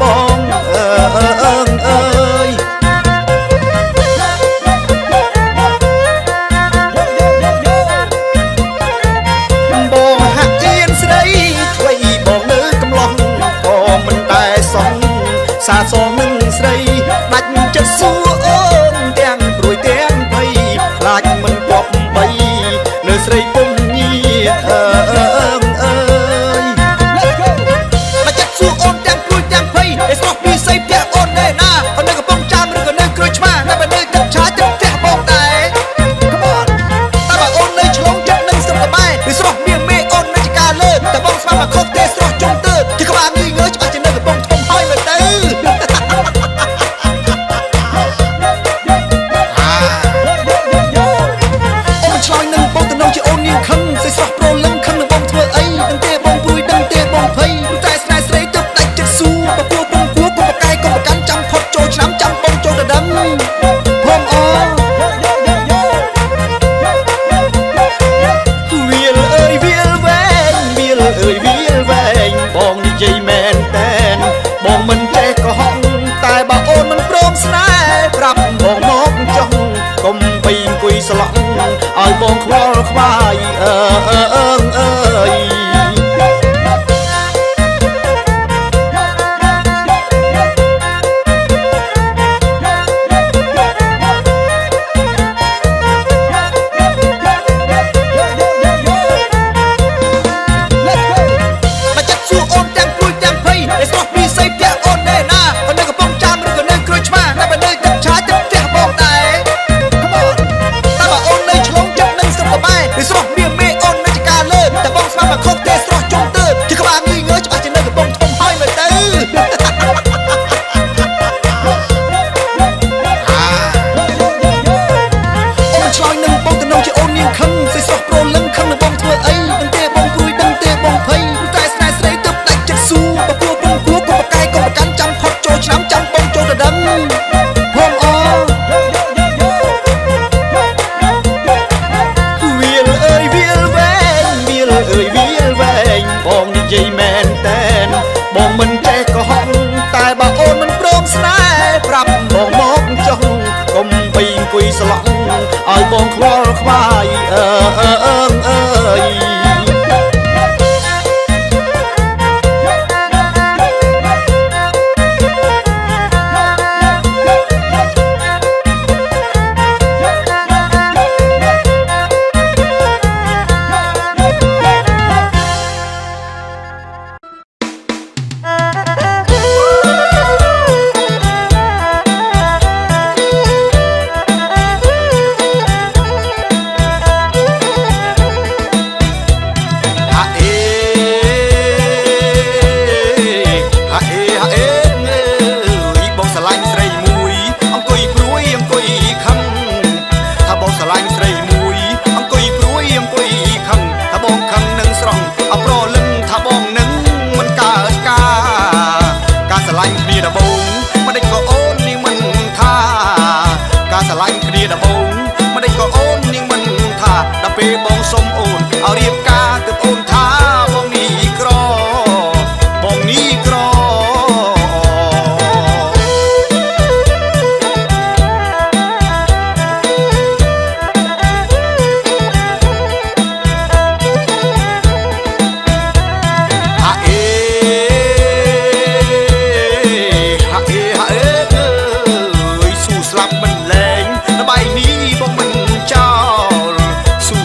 បងអើយបងហាក់អៀនស្រីធ្វើបងនៅកំឡោះក៏មិនដែលសងសាសងនឹងស្រីដាច់ចិត្តសួរអូនទាំងព្រួយទាំងភ័យខ្លាចមិនគប់បីលើស្រីពុំញីអើយដាច់ចិត្តសួរអូនទាំងព្រួយទាំងភ័យឯស្មោះពីស្អីផ្ទះអូននៅណាអូននៅកំពង់ចាមឬក៏នៅក្រូចឆ្មាតែបើនៅទឹកឆាទឹកផ្ទះបងដែរ Come on តែបើអូននៅឆ្លងចិត្តនឹងស្រុកក្បែរឬស្រស់មានមេអូននៅចកាលើតែបងស្មានមកខុសទេស្រស់ជុំទៅទីក្បាលងឿងើច្បាស់ជានៅកំពង់ធំហើយមើលទៅឆ្លើយនឹងបងតំណងជាអូននាងខឹងស្រីស្រស់ប្រលឹងខឹងនឹងបងធ្វើអីដឹងទេបងព្រួយដឹងទេបងភ័យតែស្នេហ៍ស្រីទើបដាច់ចិត្តស៊ូបពួរពុំគួរគុំបកាយកុំប្រកាន់ចាំផុតចូលឆ្នាំចាំបងចូលទៅដឹងព្រមអវាលអើយវាលវែងវាលអើយវាលវែងបងនិយាយមែនតែនបងមិនចេះកុហកតែបើអូនមិនព្រមស្នេហ៍ប្រាប់បងមកចង់កុំបីអង្គុយស្លក់ឲ្យបងខ្វល់ខ្វាយអើយបងនិយាយមែនតែនបងមិនចេះកុហកតែបើអូនមិនព្រមស្នេហ៍ប្រាប់បងមកចុះកុំបីអង្គុយស្លក់ឲ្យបងខ្វល់ខ្វាយអើយបងសុំអូនឲ្យរៀបការទើបអូនថាបងនេះក្របងនេះក្រស៊ូស្លាប់មិនលែងល្បែងនេះបងមិនចោល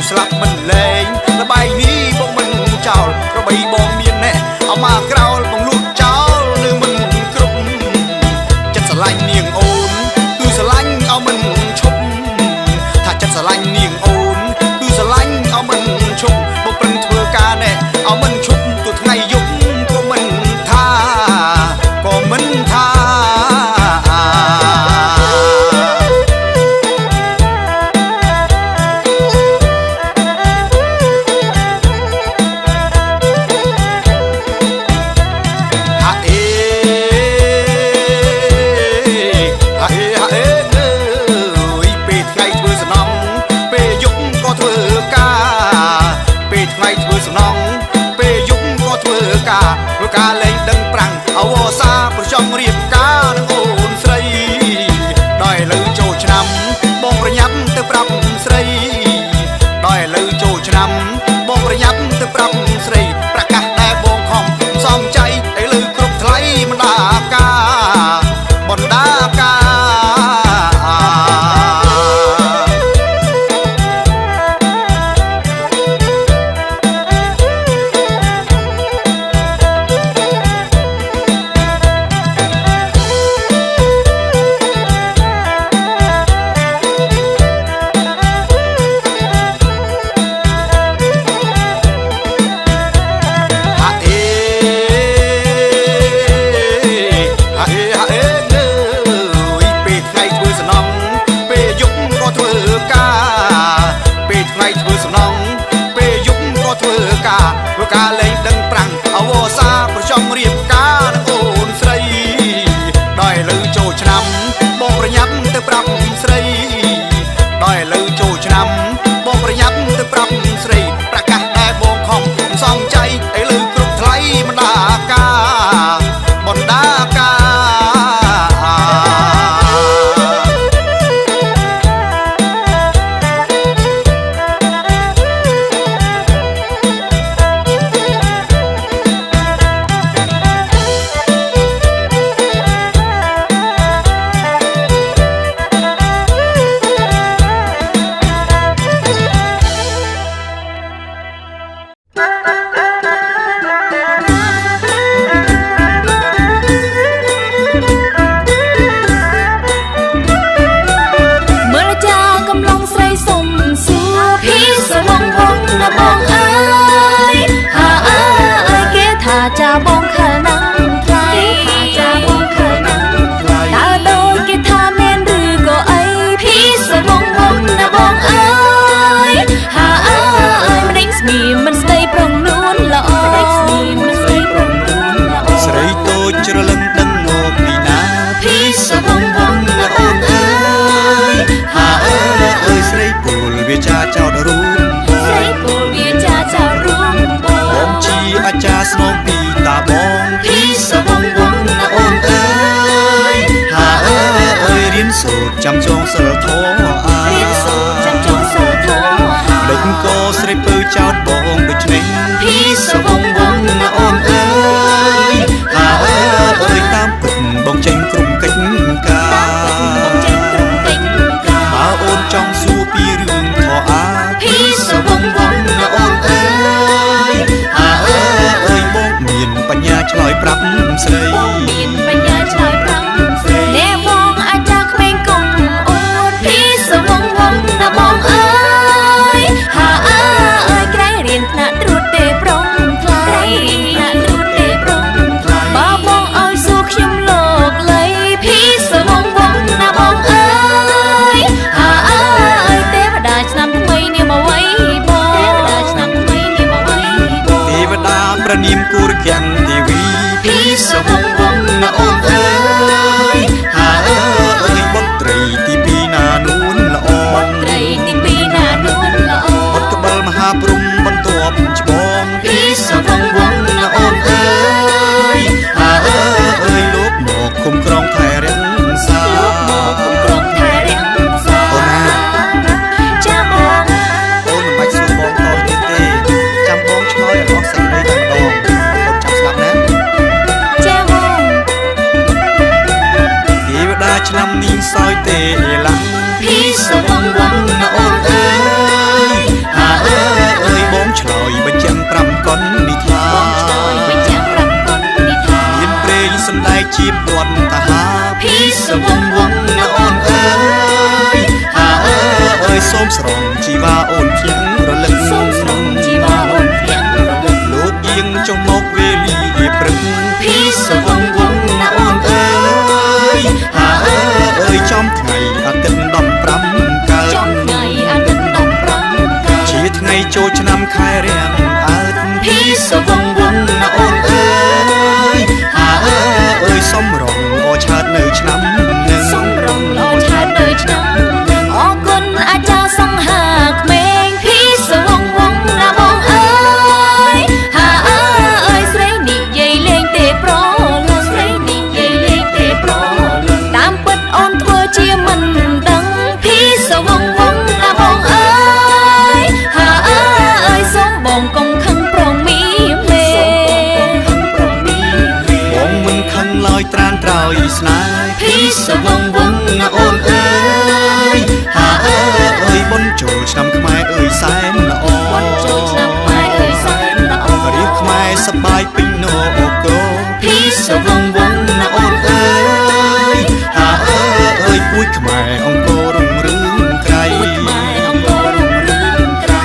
ស្លាប់មិនលែងល្បែងនេះបងមិនចោលប្របីបងមានណែเอาមកក្រោលបងលួចចោលនៅមិនគ្រប់ចិត្តស្រឡាញ់នាងអូនគឺស្រឡាញ់ឲ្យមិនឈប់ថាចិត្តស្រឡាញ់នាងអូនគឺស្រឡាញ់ឲ្យមិនឈប់បងប្រឹងធ្វើការណែឲ្យមិនឈប់ទោះថ្ងៃយប់ក៏មិនថាក៏មិនថា ចូលឆ្នាំបងប្រញាប់ទៅប្រាប់ស្រីដល់ឥឡូវចូលឆ្នាំបងប្រញាប់ទៅប្រាប់ស្រីប្រកាសដែលបងខំសងใจឥឡូវគ្រប់ថ្លៃបណ្ដាការបណ្ដាការจะบองขนังไทยจะบองขนังไทยตาโดยกิทาเมนหรือก็ไอพี่สวงวงนะบองเอ้ยหาเอ้ยมันดิ้งมีมันสเตย์ปรงนู้นละอมันสเตย์ปรงนู้นละอสไรโตจระลังดังโงปีนาพี่สวงวงนะบองเอ้ยหาเอ้ยสไรปูลเวจาเจ้าดารุมสไรปูลเวจาเจ้ารุมบองจีอาจารย์สนองปีตาบองพี่สวงวงนะโอนเอ้ยหาเอ้ยเรียนสูตรจำจองเสือโทอาเรียนสูตรจำจองเสือโทเด็กก็สไรปืนเจ้าบองดุจนิ่งพี่สวงวงนะโอนเอ้ยหาเอ้ยตามปึกบองเจงกลุ่มกันกามาโอนจองสู้ปีเรื่องทออาพี่สวงวงนะโอนเอ้ยหาเอ้ยบองเมียนปัญญาชลอยปรับใส่เมียนปัญญาชลอยปรับใส่แน่มองอาจารย์เมงกงโอนพี่สวงวงนะบองเอ้ยหาเอ้ยใกล้เรียนขณะตรุษเตปรงใกล้ขณะตรุษเตปรงบ้าบองเอาสู้ขยมโลกเลยพี่สวงวงนะบองเอ้ยหาเอ้ยเทวดาชนำทำไมเนี่ยมาไว้บองเทวดาชนำทำไมเนี่ยมาไว้บองเทวดาประนิมกูรแกงเทวีพี่สวงวงนะโอนเอ้ยหาเอ้ยบทตรีที่ปีนานูนละอ่อนบทตรีที่ปีนานูนละอ่อนบทกบลมหาปรุงบรรทบจบองพี่สวงวงนะโอนเอ้ยหาเอ้ยลูกหมอกคุมครองไทยเรียงสาลูกหมอกคุมครองไทยเรียงสาโอนาจ้ามองโอนใบสูบองตอนเต้จำบองช่วยออกใส่ในดังดองอดจำสลับนะจ้ามองเทวดาชลำนี้ซอยเตหลังพี่สวงวงนะโอนเอ้ยหาเอ้ยบองชลอยบัญญังปรำก้อนนิทานบองชลอยบัญญังปรำก้อนนิทานเย็นเปรย์สันได้จีบรวนตาหาพี่สวงวงนะโอนเอ้ยหาเอ้ยส้มสรองจีวาโอนเพียงระลึกส้มสรองจีวาโอนเพียงระลึกลูกยิงจงนกเวลีปรึกพี่สวงวงนะโอนเอ้ยหาเอ้ยจอมไงอาทิตย์ดำปรำเกิดจอมไงอาทิตย์ดำปรำเกิดชีวิตไงโจชนำคายเรียงอาทิตย์พี่สวงวงนะโอนเอ้ยหาเอ้ยส้มรองโอชาติเนยชนำหนึ่งส้มรองโอชาติเนยชนำหนึ่งออกคนอาจารย์สังหากเมงพี่สวงวงนะบองเอ้ยหาเอ้ยสไรนี่ใหญ่เลงเตะโปรสไรนี่ใหญ่เลงเตะโปรตามปัดอ่อนทั่วเชียมันดังพี่สวงวงนะบองเอ้ยหาเอ้ยส้มบองกงขังโปรงมีเมบองมันขังลอยตรานตรอยสนายพี่สวงวงนะโอนเอ้ยหาเอ้ยบนโจชนำขมายเอ้ยแสนละอ่อนบนโจชนำขมายเอ้ยแสนละอ่อนเรียกขมายสบายปิโนโอโกพี่สวงวงนะโอนเอ้ยหาเอ้ยปุ้ยขมายองโกรุ่งเรืองไกร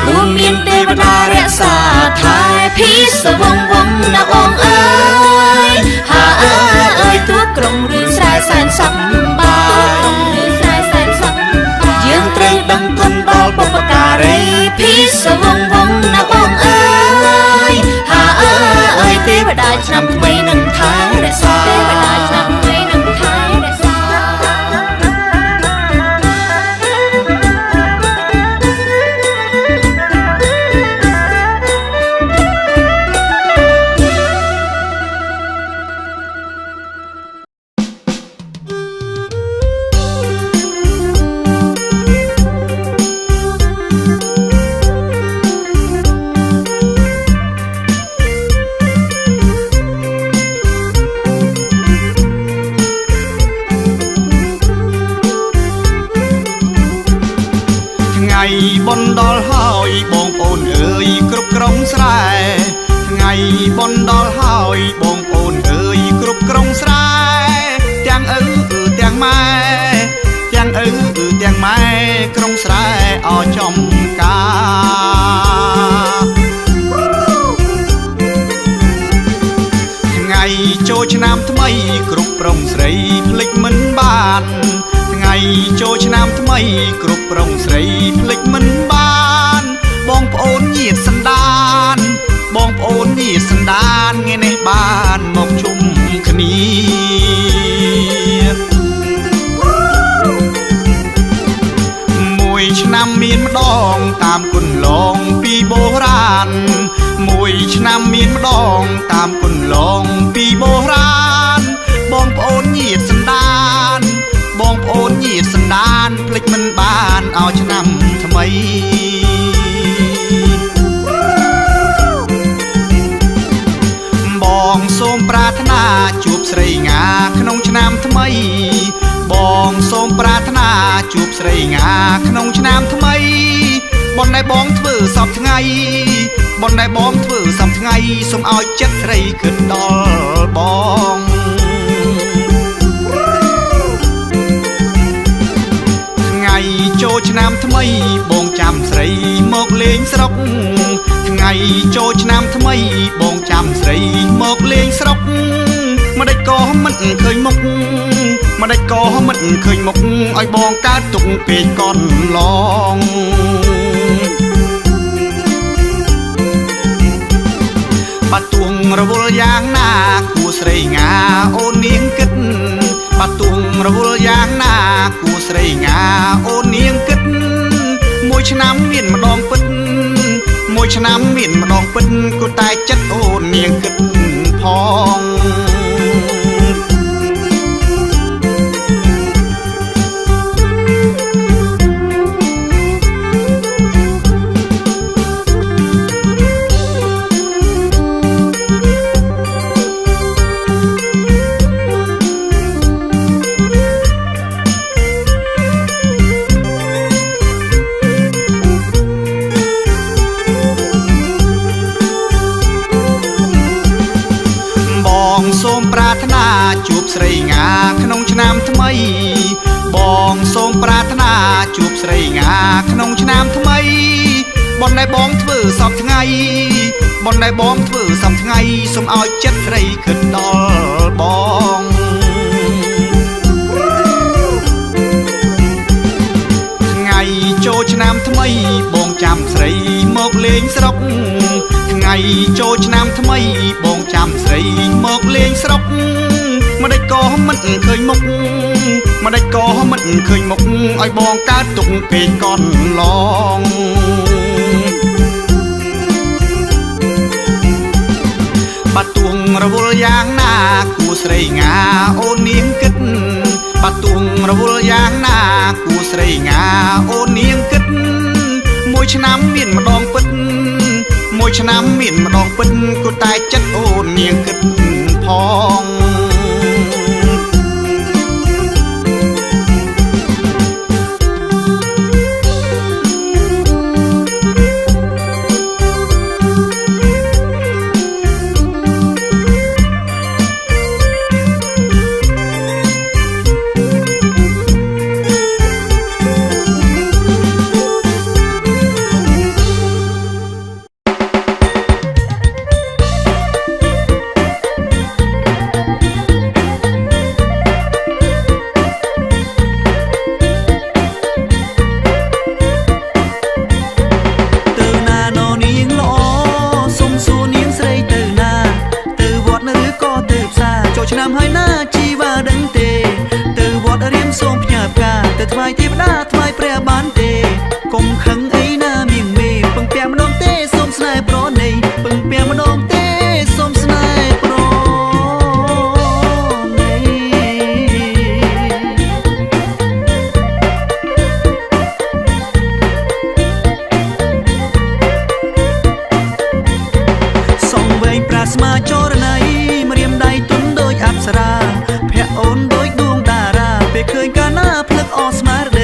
รู้เมียนเทวดาเรียกสาทายพี่สวงวงนะองเอ้ยหาเอ้ยตัวกรงหรือสายแสนสบายยังเตรงดังคนบอลปปการีพี่สวงวงนะองเอ้ยหาเอ้ยเทวดาชนำทำไมนังท้ายเรศาเทวดาชนำทำไมนังท้ายเรศา ថ្ងៃបុណ្យដល់ហើយបងប្អូនអើយគ្រប់ក្រុងស្រែថ្ងៃបុណ្យដល់ហើយបងប្អូនអើយគ្រប់ក្រុងស្រែទាំងឪទាំងម៉ែទាំងឪទាំងម៉ែក្រុងស្រែអចំការថ្ងៃចូលឆ្នាំថ្មីគ្រប់ប្រុងស្រីភ្លេចមិនបានថ្ងៃចូលឆ្នាំថ្មីគ្រប់ប្រុងស្រីភ្លេចមិនបានបងប្អូនញាតិសន្តានបងប្អូនញាតិសន្តានថ្ងៃនេះបានមកជុំគ្នាមួយឆ្នាំមានម្ដងតាមគុណឡងពីបុរាណមួយឆ្នាំមានម្ដងតាមគុណឡងពីបុរាណបងប្អូនញាតិសន្តានបងប្អូនញាតិសន្តានភ្លេចមិនបានឲ្យឆ្នាំថ្មីបងសូមប្រាថ្នាជួបស្រីងាក្នុងឆ្នាំថ្មីបងសូមប្រាថ្នាជួបស្រីងាក្នុងឆ្នាំថ្មីបុណ្យដែលបងធ្វើសពថ្ងៃបុណ្យដែលបងធ្វើសពថ្ងៃសូមឲ្យចិត្តស្រីគិតដល់បងថ្ងៃចូលឆ្នាំថ្មីបងចាំស្រីមកលេងស្រុកថ្ងៃចូលឆ្នាំថ្មីបងចាំស្រីមកលេងស្រុកម្ដេចក៏មិនឃើញមុខម្ដេចក៏មិនឃើញមុខឲ្យបងកើតទុកពេកកន្លងបាត់ទួងរវល់យ៉ាងណាគួស្រីងាអូននាងគិតបាត់ទួងរវល់យ៉ាងណាគួស្រីងាអូននាងគិតមួយឆ្នាំមានម្ដងពិតមួយឆ្នាំមានម្ដងពិតគួរតែចិត្តអូននាងគិតផងសូមប្រាថ្នាជួបស្រីងាក្នុងឆ្នាំថ្មីបងសូមប្រាថ្នាជួបស្រីងាក្នុងឆ្នាំថ្មីបុណ្យដែលបងធ្វើសពថ្ងៃបុណ្យដែលបងធ្វើសពថ្ងៃសូមឲ្យចិត្តស្រីគិតដល់បងថ្ងៃចូលឆ្នាំថ្មីបងចាំស្រីមកលេងស្រុកថ្ងៃចូលឆ្នាំថ្មីបងចាំស្រីមកលេងស្រុកម្ដេចក៏មិនឃើញមុខម្ដេចក៏មិនឃើញមុខឲ្យបងកើតទុកពេកកន្លងបាត់ទួងរវល់យ៉ាងណាគួស្រីងាអូននាងគិតបាត់ទួងរវល់យ៉ាងណាគួស្រីងាអូននាងគិតមួយឆ្នាំមានម្ដងពិតមួយឆ្នាំមានម្ដងពិតគួរតែចិត្តអូននាងគិតផងឆ្នាំហើយណាជីវ៉ាដឹងទេទៅវត្តរៀនសូមផ្ញើផ្កាទៅថ្វាយទេវតាថ្វាយព្រះបានទេកុំខឹងអីណាមៀងមេពឹងពាំម្ដងទេសូមស្នេហ៍ប្រណីពឹងពាំម្ដងទេសូមស្នេហ៍ប្រណីសំវែងប្រាស្មាចរណៃម្រាមដៃទុនដូចអប្សរាភ័ក្រអូនដូចដួងតារាពេលឃើញកាលណាភ្លឹកអស្មារតី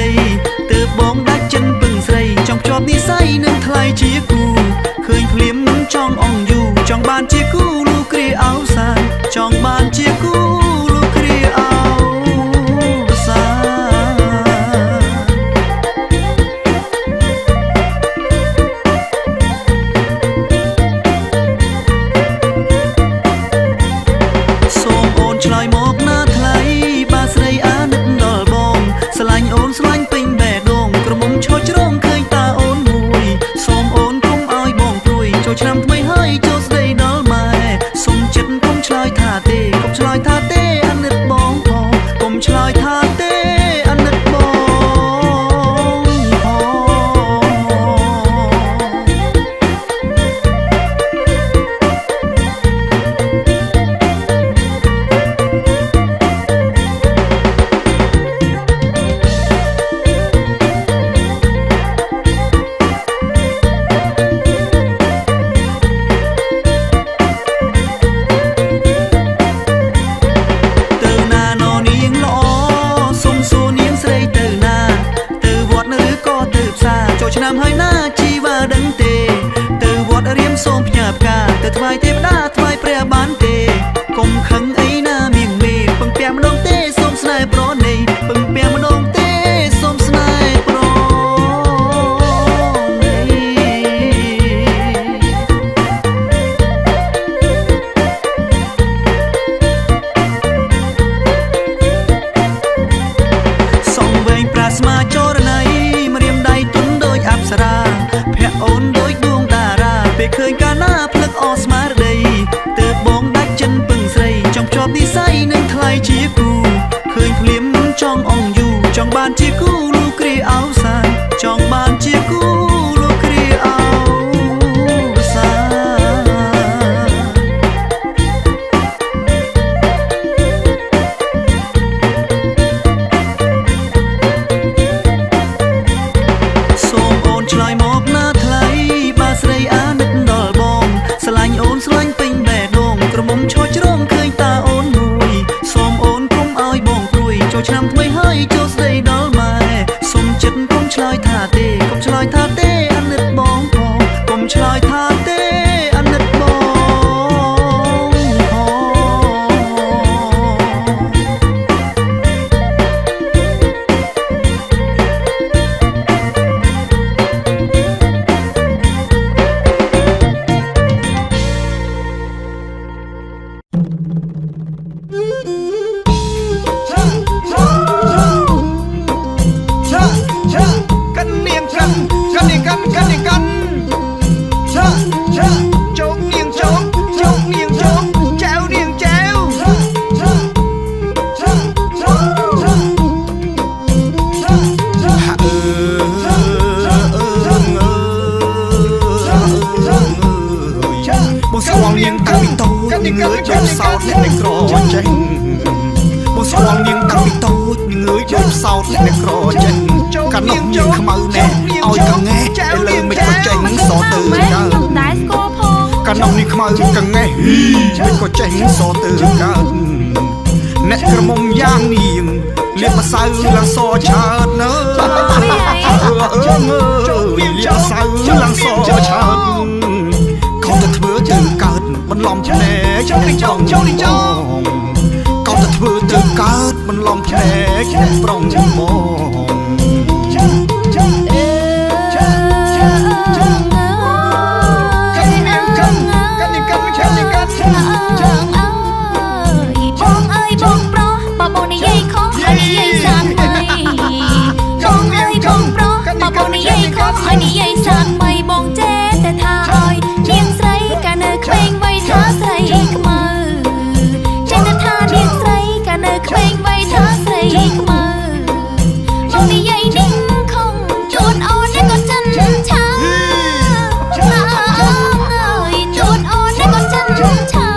តែថ្វាយទេវតាថ្វាយព្រះបានទេកុំខឹងអីណាមៀងមេពឹងពាំម្ដងទេសូមស្នេហ៍ប្រណីពឹងពាំម្ដងទេសូមស្នេហ៍ប្រណីស្មាចរណៃម្រាមដៃទុនដូចអប្សរាភ័ក្រអូនដូចដួងតារាពេលឃើញកាលណាភ្លឹកអស្មារតីទើបបងដាច់ចិនពឹងស្រីចង់ជាប់និស័យនឹងថ្លៃជាគូឃើញភ្លាមចង់អងយូចង់បានជាគូលោកគ្រាអោសានចង់បានជាគូលោកគ្រាអោសាឆ្លើយមកណាថ្លៃបើស្រីអាណិតដល់បងស្រឡាញ់អូនស្រឡាញ់ពេញបេះដូងក្រមុំឈរជ្រងឃើញតាអូនមួយសូមអូនកុំឲ្យបងព្រួយចូលឆ្នាំថ្មីហើយចូលស្ដីដល់ម៉ែសុំចិត្តកុំឆ្លើយថាទេកុំឆ្លើយថាទេអាណិតបងផងកុំឆ្លើយថាទេអាណិតបងកងេះមិនក៏ចេញសទៅកើតអ្នកក្រមុំយ៉ាងនាងលៀបម្សៅឡើងសឆើតនៅលៀបម្សៅឡើងសឆើតកោតទៅធ្វើទៅកើតបន្លំភ្នែកចង់ចង់កោតទៅធ្វើទៅកើតបន្លំភ្នែកប្រុងចំមកឲ្យនិយាយសាកបីបងចេះតែថាឲ្យនាងស្រីកាលនៅក្មេងវ័យថាស្រីខ្មៅចេះតែថានាងស្រីកាលនៅក្មេងវ័យថាស្រីខ្មៅបងនិយាយនេះខំជួនអូននេះក៏ចិនឆៅអើយជួនអូននេះក៏ចិនឆៅ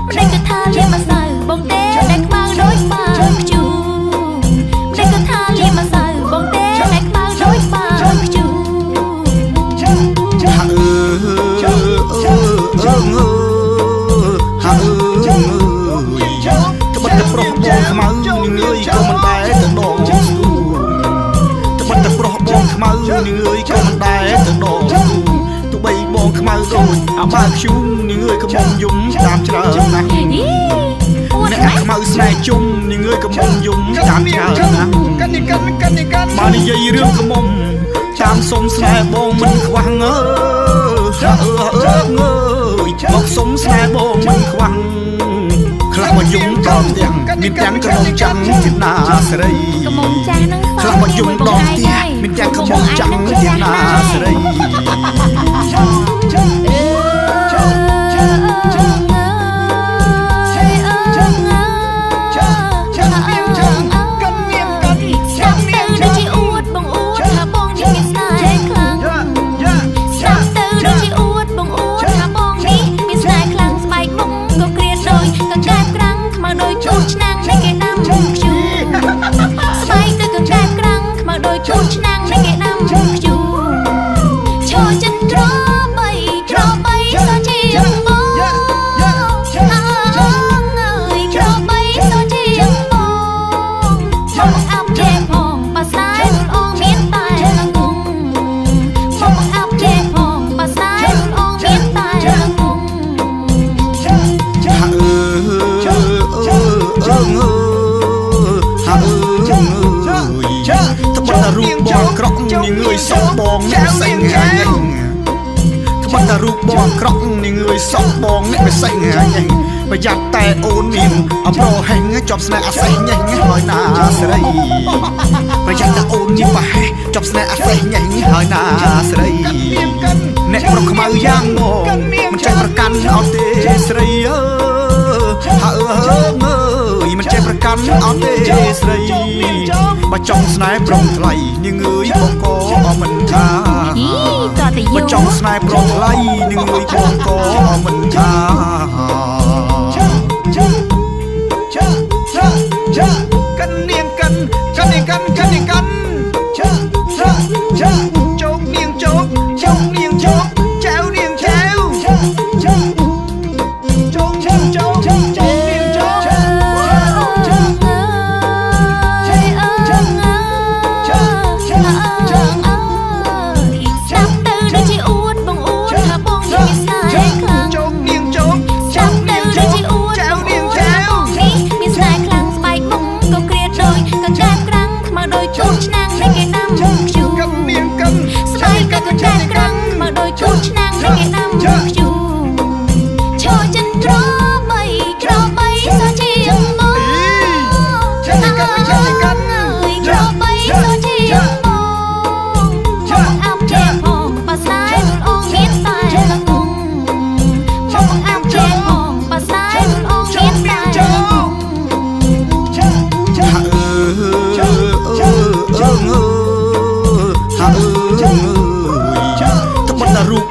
មិនដឹងថាលៀមម្សៅបងទេដែលខ្មៅដូចបាខ្ជូមិនដឹងថាលៀមម្សៅបងទេដែលខ្មៅដូចបាខ្មៅនាងអើយក៏មិនដែរទៅដងទោះបីបងខ្មៅដូចអាបើខ្ជុំនាងអើយក៏មកយំតាមច្រើនណាស់អ្នកខ្មៅស្នេហ៍ជុំនាងអើយក៏មកយំតាមច្រើនណាស់បើនិយាយរឿងក្មុំតាមសុំស្នេហ៍បងមិនខ្វះអើមកសុំស្នេហ៍បងមិនខ្វះខ្លះមកយំដងទាំងមានទាំងក្រមុំចាំងជាណាស្រីក្រមុំចាស់នឹងខ្លះមកយំដងទាំងមានទាំងក្រមុំចាំងជាណាស្រីជួនឆ្នាំងនៃគេដាំខ្ជូឈរចិត្ត នាងអើយសុំបងអ្នកពិសេសងាយថ្មតារូបបងក្រក់នាងអើយសុំបងអ្នកពិសេសងាយប្រយ័ត្នតែអូនមានអំប្រហែងជាប់ស្នេហ៍អាសេះញ៉េងហើយណាស្រីប្រយ័ត្នតែអូនមានប្រហែសជាប់ស្នេហ៍អាសេះញ៉េងហើយណាស្រីអ្នកប្រុសខ្មៅយ៉ាងមកមិនចេះប្រកាន់អត់ទេស្រីអើយមិនចេះប្រកាន់អត់ទេស្រីបើចង់ស្នេហ៍ប្រុងថ្លៃនាងអើយបងក៏មិនថាបើចង់ស្នេហ៍ប្រុងថ្លៃនាងអើយបងក៏មិនថាកាន់នាងកាន់ចោកនាងចោកចោកនាងចោកចៅនាងចៅចោកនាងចោកចៅនាងចៅ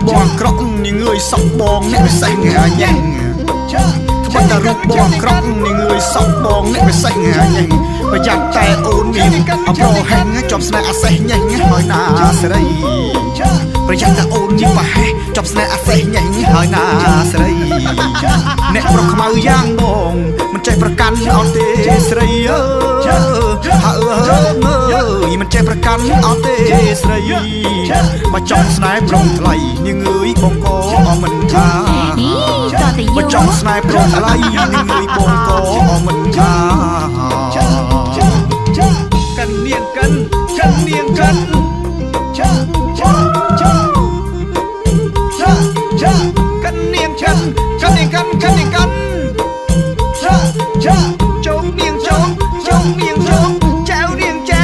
បងក្រក់នាងអើយសុំបងអ្នកពិសេសងាយថ្មតារូបបងក្រក់នាងអើយសុំបងអ្នកពិសេសងាយប្រយ័ត្នតែអូនមានអំប្រហែងជាប់ស្នេហ៍អាសេះញ៉េងហើយណាស្រីប្រយ័ត្នតែអូនមានប្រហែសជាប់ស្នេហ៍អាសេះញ៉េងហើយណាស្រីអ្នកប្រុសខ្មៅយ៉ាងបងមិនចេះប្រកាន់អត់ទេស្រីអើយមិនចេះប្រកាន់អត់ទេស្រីបើចង់ស្នេហ៍ប្រុងថ្លៃនាងអើយបងក៏មិនថាបើចង់ស្នេហ៍ប្រុងថ្លៃនាងអើយបងក៏មិនថាកាន់នាងកាន់នាងកាន់កាន់នាងកាន់នាងកាន់នាងកាន់ចោកនាងចោកចោកនាងចោកចៅនាងចៅ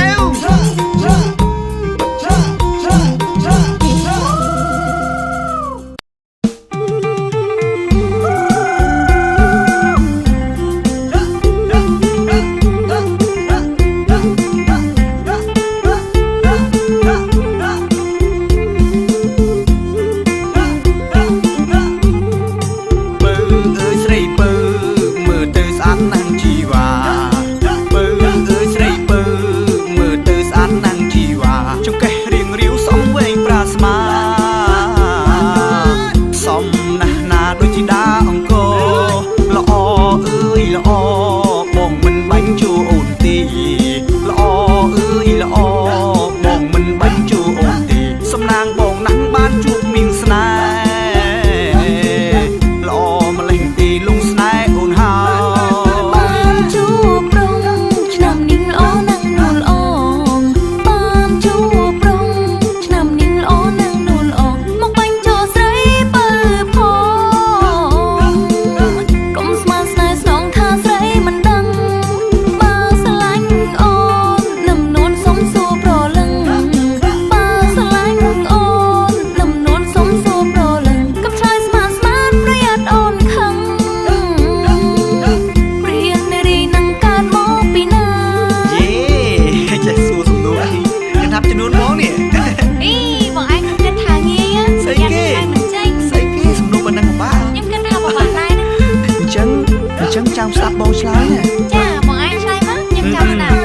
ចាំស្ដាប់បងឆ្លើយណាចាបងឯងឆ្លើយមកខ្ញុំចាំស្ដាប់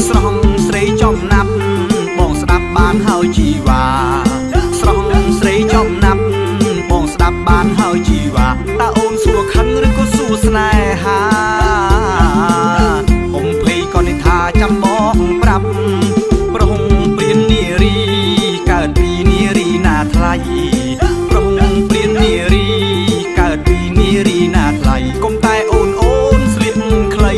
ស្រស់ស្រីចំណាប់បងស្ដាប់បានហើយជីវ៉ាស្រស់ស្រីចំណាប់បងស្ដាប់បានហើយជីវ៉ាតើអូនសួរខឹងឬក៏សួរស្នេហាកុំភ័យក៏និថាចាំបងប្រាប់ប្រហុងព្រាននារីកើតពីនារីណាថ្លៃប្រហុងព្រាននារីកើតពីនារីណាថ្លៃកុំតែអូនស្លៀកខ្លី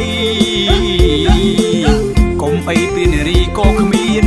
កុំអីព្រាននារីក៏គ្មាន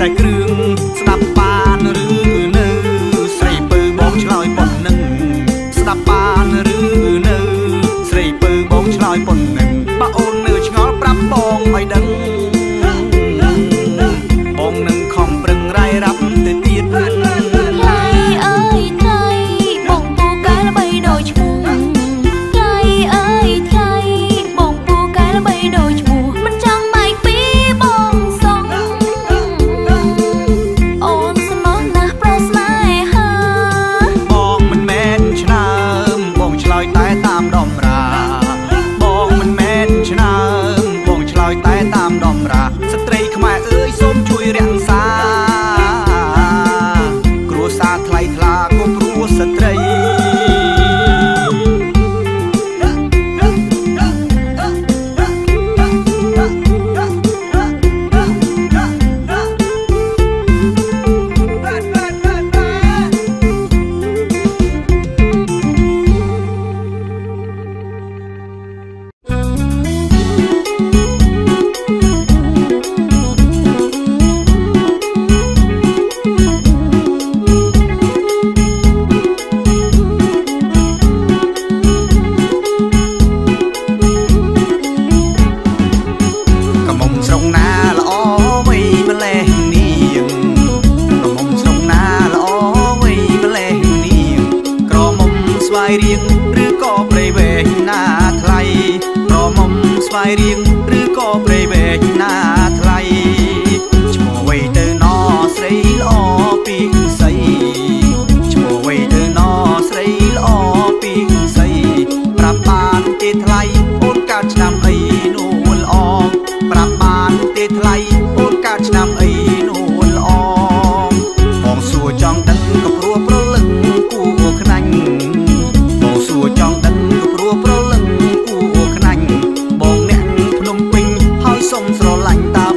តែគ្រឿងស្ដាប់បានឬនៅស្រីពើបងឆ្លើយប៉ុណ្ណឹងស្ដាប់បានឬនៅស្រីពើបងឆ្លើយប៉ុណ្ណឹងបើអូននៅឆ្ងល់ប្រាប់បងឲ្យដឹងបងនឹងខំប្រឹងរាយរាប់ទៅទៀតថ្លៃអើយថ្លៃបងពូកែល្បីដូចឈ្មោះថ្លៃអើយថ្លៃបងពូកែល្បីដូចឈ្មោះមិនចង់បែកពីបងសងអូនស្មោះណាស់ប្រស្នេហាបងមិនមែនឆ្នើមបងឆ្លើយតែតាមដំរាបងមិនមែនឆ្នើមបងឆ្លើយតែតាមដំរាស្ត្រីខ្មែរអើយសូមជួយរក្សាគ្រួសារថ្លៃថ្លាក៏ព្រោះស្ត្រីរៀងឬក៏ព្រៃវែងណាថ្លៃប្រមុំស្វាយរៀងឬក៏ព្រៃវែងណាថ្លៃឈ្មោះវ័យទៅណស្រីល្អពីស័យឈ្មោះវ័យទៅណស្រីល្អពីស័យប្រាប់បានទេថ្លៃអូនកើតឆ្នាំអីនោះល្អប្រាប់បានទេថ្លៃអូនកើតឆ្នាំអីនោះល្អបងសួរចង់ដឹងក៏ព្រោះប្រលឹងគូខ្នាញ់សួរចង់ដឹងក៏ព្រោះប្រលឹងគួរខ្នាញ់បងអ្នកភ្នំពេញហើយសុំស្រឡាញ់តើ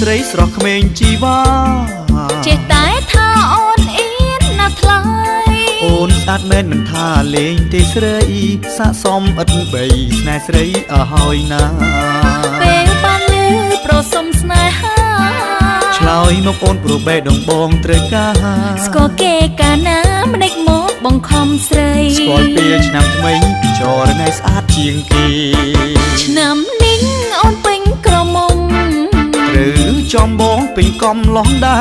ស្រីស្រស់ក្មេងជីវ៉ាចេះតែថាអូនអៀនណាស់ថ្លៃអូនស្អាតមែនមិនថាលេងទេស្រីស័កសមឥតបីស្នេហ៍ស្រីអើហើយណាពេលបានលឺប្រសុំស្នេហាឆ្លើយមកអូនព្រោះបេះដូងបងត្រូវការស្គាល់គេកាលណាម្ដេចមកបង្ខំស្រីស្គាល់ពេលឆ្នាំថ្មីចរណៃស្អាតជាងគេឆ្នាំនេះអូនពេញក្រមុំឬចំបងពេញកំឡោះដែ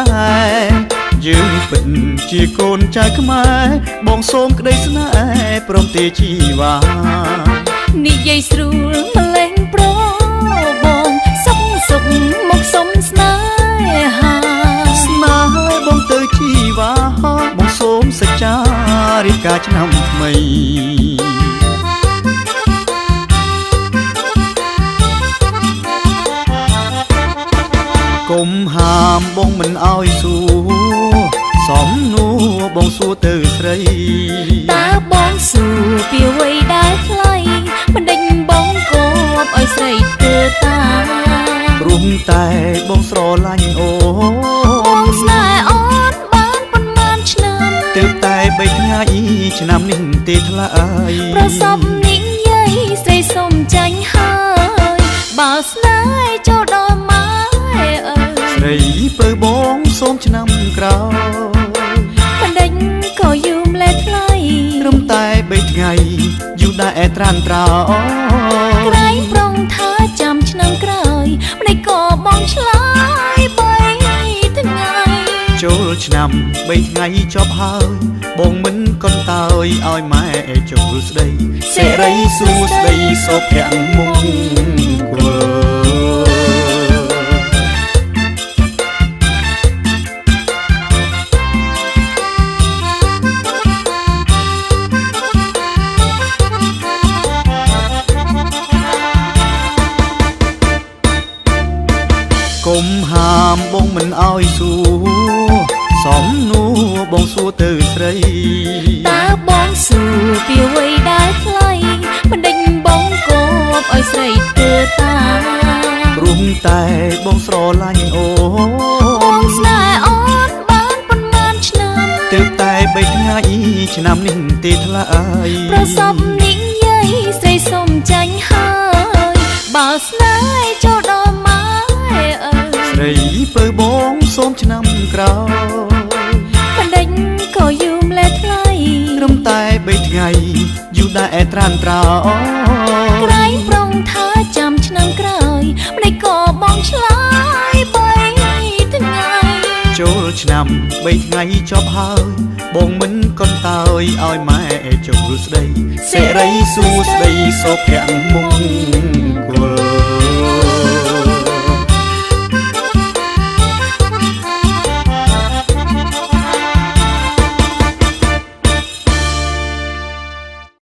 រយើងពិតជាកូនចៅខ្មែរបងសូមក្តីស្នេហ៍ព្រមទេជីវ៉ានិយាយស្រួលម្លេងប្របងសុខសុខមកសុំស្នេហាស្នេហ៍បងទៅជីវ៉ាបងសូមសច្ចារៀបការឆ្នាំថ្មីកុំហាមបងមិនអោយសួរសំនួរបងសួរទៅស្រីតើបងសួរពីអ្វីដែលថ្លៃមិនដេញបងគប់ឲ្យស្រីធ្វើតាព្រមតែបងស្រឡាញ់អូនស្នេហ៍អូនបានប៉ុន្មានឆ្នាំទើបតែ3ថ្ងៃឆ្នាំនេះទេថ្លៃប្រសពនិយាយស្រីសុំចាញ់ហើយបើស្នេហ៍ចូលដល់ម៉ែអើស្រីពើបងសូមឆ្នាំក្រោយបណ្ដេញក៏យូរម្លេះថ្លៃត្រឹមតែ3ថ្ងៃយូរដែរត្រានត្រោក្រែងប្រងថាចាំឆ្នាំក្រោយម្ដេចក៏បងឆ្លើយ3ថ្ងៃចូលឆ្នាំ3ថ្ងៃចប់ហើយបងមិនកន្តើយឲ្យម៉ែចូលស្ដីសិរីសួស្ដីសុភមង្គលកុំហាមបងមិនអោយសួរសំនួរបងសួរទៅស្រីតើបងសួរពីអ្វីដែលថ្លៃមិនដេញបងគប់ឲ្យស្រីធ្វើតាព្រមតែបងស្រឡាញ់អូបងស្នេហ៍អូនបានប៉ុន្មានឆ្នាំទើបតែ3ថ្ងៃឆ្នាំនេះទេថ្លៃប្រសពនិយាយស្រីសុំចាញ់ហើយបើស្នេហ៍ចូលដល់ម៉ែអើស្រីពើបងសូមឆ្នាំក្រោយបណ្ដេញក៏យូរម្លេះថ្លៃត្រឹមតែ3ថ្ងៃយូរដែរត្រានត្រោក្រែងប្រងថាចាំឆ្នាំក្រោយម្ដេចក៏បងឆ្លើយ3ថ្ងៃចូលឆ្នាំ3ថ្ងៃចប់ហើយបងមិនកន្តើយឲ្យម៉ែចូលស្ដីសិរីសួស្ដីសុភមង្គល